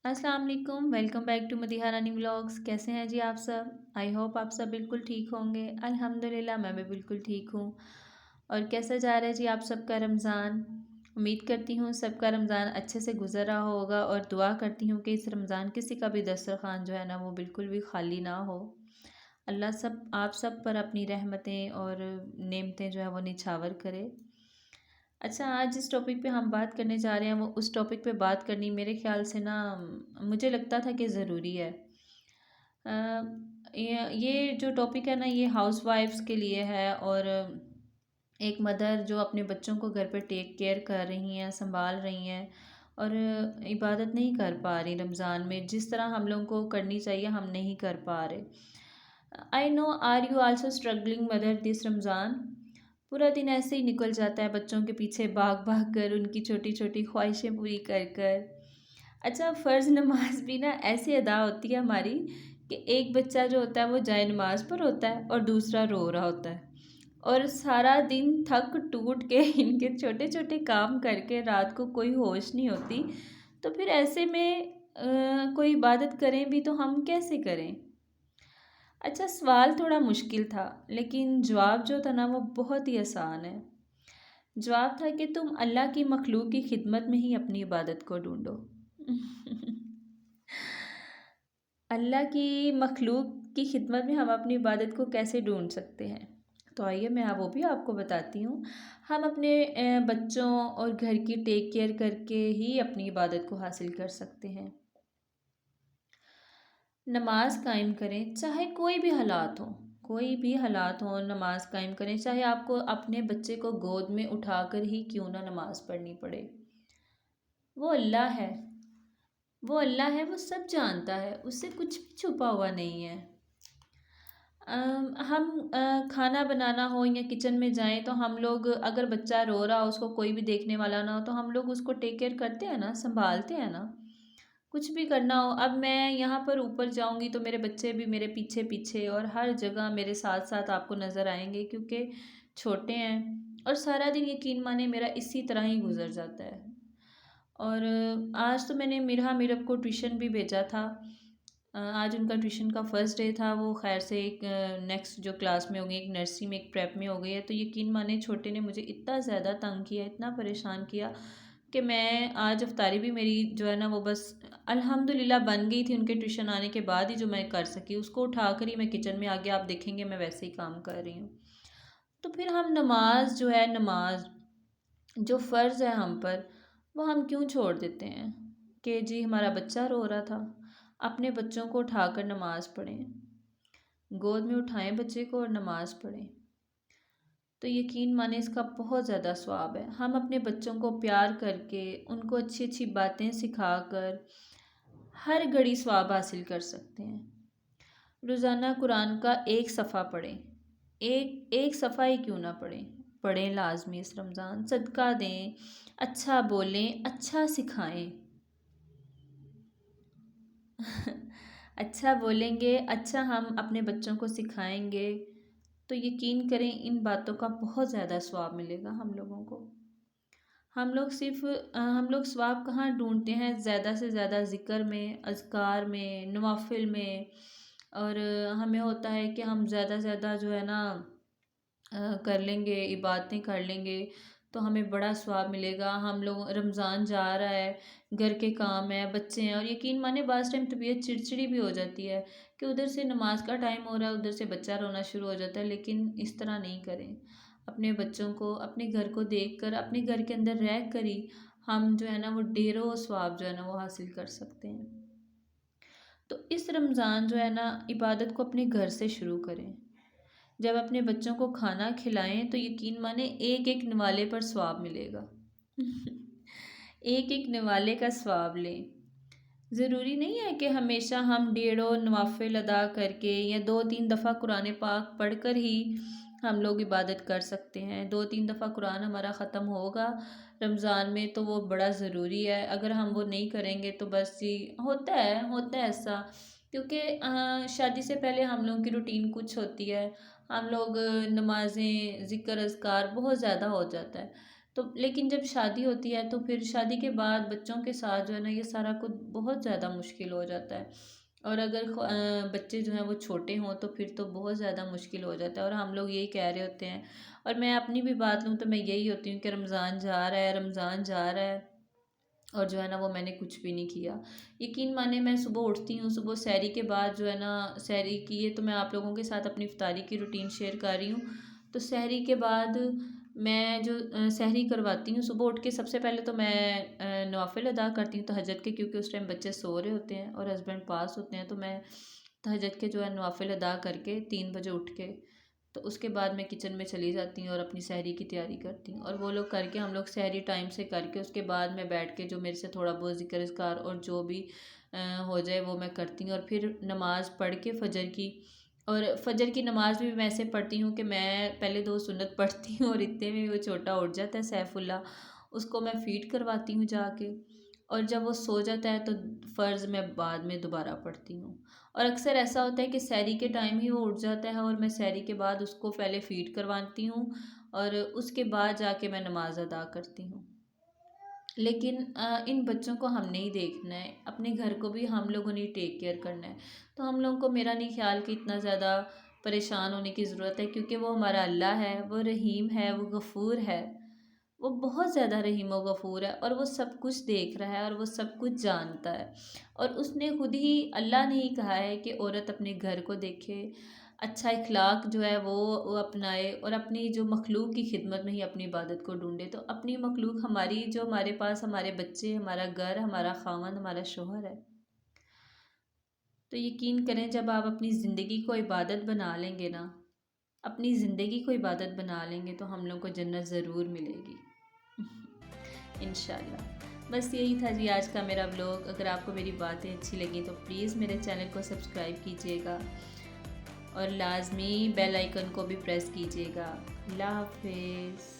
अस्सलाम वालेकुम, welcome back to Madiha Rani vlogs. कैसे हैं जी आप सब? आई होप आप सब बिल्कुल ठीक होंगे। अल्हम्दुलिल्लाह मैं भी बिल्कुल ठीक हूँ। और कैसा जा रहा है जी आप सबका रमज़ान? उम्मीद करती हूँ सबका रमज़ान अच्छे से गुज़र रहा होगा और दुआ करती हूँ कि इस रमज़ान किसी का भी दस्तरख़्वान जो है ना वो बिल्कुल भी खाली ना हो। अल्लाह सब आप सब पर अपनी रहमतें और नेमतें जो है वो निछावर करे। अच्छा, आज जिस टॉपिक पे हम बात करने जा रहे हैं वो उस टॉपिक पे बात करनी मेरे ख़्याल से ना मुझे लगता था कि ज़रूरी है। अ, ये जो टॉपिक है ना ये हाउसवाइफ्स के लिए है और एक मदर जो अपने बच्चों को घर पे टेक केयर कर रही हैं, संभाल रही हैं और इबादत नहीं कर पा रही रमज़ान में जिस तरह हम लोगों को करनी चाहिए हम नहीं कर पा रहे। I know are you also struggling mother this Ramzan. पूरा दिन ऐसे ही निकल जाता है बच्चों के पीछे भाग भाग कर उनकी छोटी छोटी ख्वाहिशें पूरी कर कर। अच्छा, फ़र्ज़ नमाज भी ना ऐसे अदा होती है हमारी कि एक बच्चा जो होता है वो जाए नमाज पर होता है और दूसरा रो रहा होता है और सारा दिन थक टूट के इनके छोटे छोटे काम करके रात को कोई होश नहीं होती। तो फिर ऐसे में कोई इबादत करें भी तो हम कैसे करें? अच्छा, सवाल थोड़ा मुश्किल था लेकिन जवाब जो था ना वो बहुत ही आसान है। जवाब था कि तुम अल्लाह की मखलूक की खिदमत में ही अपनी इबादत को ढूंढो। अल्लाह की मखलूक की खिदमत में हम अपनी इबादत को कैसे ढूंढ सकते हैं? तो आइए मैं वो भी आपको बताती हूँ। हम अपने बच्चों और घर की टेक केयर करके ही अपनी इबादत को हासिल कर सकते हैं। नमाज कायम करें चाहे कोई भी हालात हो, कोई भी हालात हो नमाज कायम करें, चाहे आपको अपने बच्चे को गोद में उठाकर ही क्यों ना नमाज पढ़नी पड़े। वो अल्लाह है, वो अल्लाह है, वो सब जानता है, उससे कुछ भी छुपा हुआ नहीं है। हम खाना बनाना हो या किचन में जाएं तो हम लोग अगर बच्चा रो रहा हो उसको कोई भी देखने वाला ना हो तो हम लोग उसको टेक केयर करते हैं ना, संभालते हैं ना। कुछ भी करना हो, अब मैं यहाँ पर ऊपर जाऊँगी तो मेरे बच्चे भी मेरे पीछे पीछे और हर जगह मेरे साथ साथ आपको नज़र आएंगे क्योंकि छोटे हैं और सारा दिन यकीन माने मेरा इसी तरह ही गुजर जाता है। और आज तो मैंने मिरहा मीरब को ट्यूशन भी भेजा था। आज उनका ट्यूशन का फर्स्ट डे था। वो खैर से एक नेक्स्ट जो क्लास में हो गई, एक नर्सरी में एक प्रेप में हो गई है। तो यकीन माने छोटे ने मुझे इतना ज़्यादा तंग किया, इतना परेशान किया कि मैं आज अफ्तारी भी मेरी जो है ना वो बस अल्हम्दुलिल्लाह बन गई थी उनके ट्यूशन आने के बाद ही जो मैं कर सकी। उसको उठाकर ही मैं किचन में आ गया, आप देखेंगे मैं वैसे ही काम कर रही हूँ। तो फिर हम नमाज जो है, नमाज जो फ़र्ज़ है हम पर वो हम क्यों छोड़ देते हैं कि जी हमारा बच्चा रो रहा था। अपने बच्चों को उठाकर नमाज़ पढ़ें, गोद में उठाएं बच्चे को और नमाज़ पढ़ें। तो यकीन माने इसका बहुत ज़्यादा सवाब है। हम अपने बच्चों को प्यार करके उनको अच्छी अच्छी बातें सिखाकर हर घड़ी सवाब हासिल कर सकते हैं। रोज़ाना कुरान का एक सफ़ा पढ़ें, एक एक सफ़ा ही क्यों ना पढ़ें, पढ़ें लाजमी इस रमज़ान। सदका दें, अच्छा बोलें, अच्छा सिखाएं। अच्छा बोलेंगे, अच्छा हम अपने बच्चों को सिखाएंगे तो यकीन करें इन बातों का बहुत ज़्यादा स्वाब मिलेगा हम लोगों को। हम लोग स्वाब कहाँ ढूंढते हैं? ज़्यादा से ज़्यादा ज़िक्र में, अज़कार में, नवाफिल में। और हमें होता है कि हम ज़्यादा से ज़्यादा जो है ना कर लेंगे, इबादतें कर लेंगे तो हमें बड़ा स्वाब मिलेगा। हम लोग रमज़ान जा रहा है, घर के काम है, बच्चे हैं और यकीन माने बाज़ टाइम तबीयत चिड़चिड़ी भी हो जाती है कि उधर से नमाज का टाइम हो रहा है, उधर से बच्चा रोना शुरू हो जाता है। लेकिन इस तरह नहीं करें। अपने बच्चों को, अपने घर को देख कर, अपने घर के अंदर रह कर ही हम जो है ना वो ढेरों स्वाब जो है ना वो हासिल कर सकते हैं। तो इस रमज़ान जो है ना इबादत को अपने घर से शुरू करें। जब अपने बच्चों को खाना खिलाएं तो यकीन माने एक एक नवाले पर स्वाब मिलेगा। एक एक नवाले का स्वाब लें। ज़रूरी नहीं है कि हमेशा हम डेढ़ों नवाफिल अदा करके या दो तीन दफ़ा कुरान पाक पढ़कर ही हम लोग इबादत कर सकते हैं। दो तीन दफ़ा कुरान हमारा ख़त्म होगा रमज़ान में तो वो बड़ा ज़रूरी है। अगर हम वो नहीं करेंगे तो बस जी होता है ऐसा। क्योंकि शादी से पहले हम लोगों की रूटीन कुछ होती है। हम लोग नमाज़ें, ज़िक्र, अज़कार बहुत ज़्यादा हो जाता है। تو لیکن جب شادی ہوتی ہے تو پھر شادی کے بعد بچوں کے ساتھ جو ہے نا یہ سارا کچھ بہت زیادہ مشکل ہو جاتا ہے، اور اگر بچے جو ہیں وہ چھوٹے ہوں تو پھر تو بہت زیادہ مشکل ہو جاتا ہے، اور ہم لوگ یہی کہہ رہے ہوتے ہیں، اور میں اپنی بھی بات لوں تو میں یہی ہوتی ہوں کہ رمضان جا رہا ہے، رمضان جا رہا ہے، اور جو ہے نا وہ میں نے کچھ بھی نہیں کیا۔ یقین مانے میں صبح اٹھتی ہوں، صبح سحری کے بعد جو ہے نا سحری کی ہے، تو میں آپ لوگوں کے ساتھ اپنی افطاری کی روٹین شیئر کر رہی ہوں۔ تو سحری کے بعد میں جو سحری کرواتی ہوں، صبح اٹھ کے سب سے پہلے تو میں نوافل ادا کرتی ہوں تہجد کے، کیونکہ اس ٹائم بچے سو رہے ہوتے ہیں اور ہسبینڈ پاس ہوتے ہیں، تو میں تہجد کے جو ہے نوافل ادا کر کے 3 بجے اٹھ کے تو اس کے بعد میں کچن میں چلی جاتی ہوں اور اپنی سحری کی تیاری کرتی ہوں، اور وہ لوگ کر کے ہم لوگ سحری ٹائم سے کر کے اس کے بعد میں بیٹھ کے جو میرے سے تھوڑا بہت ذکر اذکار اور جو بھی ہو جائے وہ میں کرتی ہوں، اور پھر نماز پڑھ کے فجر کی، اور فجر کی نماز بھی میں ایسے پڑھتی ہوں کہ میں پہلے 2 سنت پڑھتی ہوں اور اتنے میں وہ چھوٹا اٹھ جاتا ہے سیف اللہ، اس کو میں فیڈ کرواتی ہوں جا کے، اور جب وہ سو جاتا ہے تو فرض میں بعد میں دوبارہ پڑھتی ہوں، اور اکثر ایسا ہوتا ہے کہ سحری کے ٹائم ہی وہ اٹھ جاتا ہے اور میں سحری کے بعد اس کو پہلے فیڈ کرواتی ہوں اور اس کے بعد جا کے میں نماز ادا کرتی ہوں۔ لیکن ان بچوں کو ہم نہیں دیکھنا ہے، اپنے گھر کو بھی ہم لوگوں نے ٹیک کیئر کرنا ہے، تو ہم لوگوں کو میرا نہیں خیال کہ اتنا زیادہ پریشان ہونے کی ضرورت ہے، کیونکہ وہ ہمارا اللہ ہے، وہ رحیم ہے، وہ غفور ہے، وہ بہت زیادہ رحیم و غفور ہے، اور وہ سب کچھ دیکھ رہا ہے اور وہ سب کچھ جانتا ہے، اور اس نے خود ہی اللہ نے ہی کہا ہے کہ عورت اپنے گھر کو دیکھے، اچھا اخلاق جو ہے وہ اپنائے، اور اپنی جو مخلوق کی خدمت میں ہی اپنی عبادت کو ڈھونڈے، تو اپنی مخلوق ہماری جو ہمارے پاس ہمارے بچے، ہمارا گھر، ہمارا خاوند، ہمارا شوہر ہے، تو یقین کریں جب آپ اپنی زندگی کو عبادت بنا لیں گے نا، اپنی زندگی کو عبادت بنا لیں گے تو ہم لوگ کو جنت ضرور ملے گی انشاءاللہ۔ بس یہی تھا جی آج کا میرا ولاگ، اگر آپ کو میری باتیں اچھی لگیں تو پلیز میرے چینل کو سبسکرائب کیجیے گا، اور لازمی بیل آئیکن کو بھی پریس کیجیے گا۔ اللہ حافظ۔